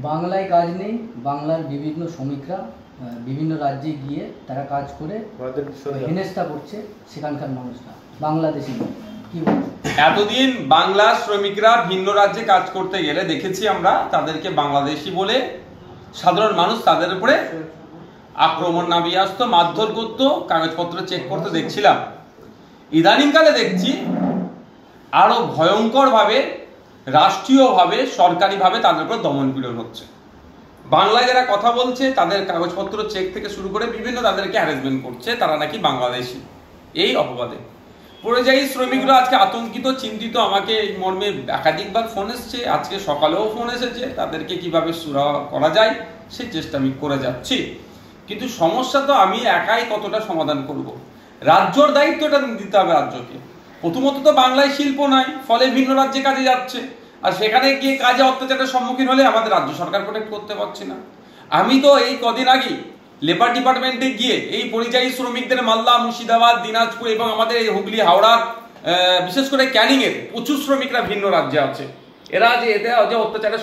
বাংলায় কাজ নেই, বাংলার বিভিন্ন শ্রমিকরা বিভিন্ন রাজ্যে গিয়ে তারা কাজ করে হেনস্থা করছে সেখানকার মানুষরা, বাংলাদেশি। কি বলবো, এতদিন বাংলা শ্রমিকরা ভিন্ন রাজ্যে কাজ করতে গেলে দেখেছি আমরা তাদেরকে বাংলাদেশি বলে সাধারণ মানুষ তাদের উপরে আক্রমণ নামিয়ে আসতো, মারধর করতো, কাগজপত্র চেক করতে দেখছিলাম। ইদানিংকালে দেখছি আরো ভয়ঙ্করভাবে রাষ্ট্রীয়ভাবে সরকারিভাবে তাদের উপর দমনপীড়ন হচ্ছে। বাংলায় যারা কথা বলছে তাদের কাগজপত্র চেক থেকে শুরু করে বিভিন্ন তাদেরকে হ্যারাসমেন্ট করছে, তারা নাকি বাংলাদেশি। এই অপবাদে পরিযায়ী শ্রমিকরা আজকে আতঙ্কিত, চিন্তিত। আমাকে এই মর্মে একাধিকবার ফোন এসছে, আজকে সকালেও ফোন এসেছে। তাদেরকে কিভাবে সুরাহা করা যায় সেই চেষ্টা আমি করে যাচ্ছি, কিন্তু সমস্যা তো আমি একাই কতটা সমাধান করব। রাজ্যর দায়িত্বটা দিতে হবে রাজ্যকে। প্রথমত তো বাংলায় শিল্প নাই, ফলে ভিন্ন রাজ্যে কাজে যাচ্ছে, আর সেখানে গিয়ে কাজে অত্যাচারের সম্মুখীন হলে আমাদের রাজ্য সরকার প্রোটেক্ট করতে পারছে না। আমি তো এই কদিন আগে লেবার ডিপার্টমেন্টে গিয়ে এই পরিযায়ী শ্রমিকদের মালদা, মুর্শিদাবাদ, দিনাজপুর এবং আমাদের এই হুগলি, হাওড়া, বিশেষ করে ক্যানিং এর প্রচুর শ্রমিকরা ভিন্ন রাজ্যে আছে। এরা যে এতে অত্যাচারের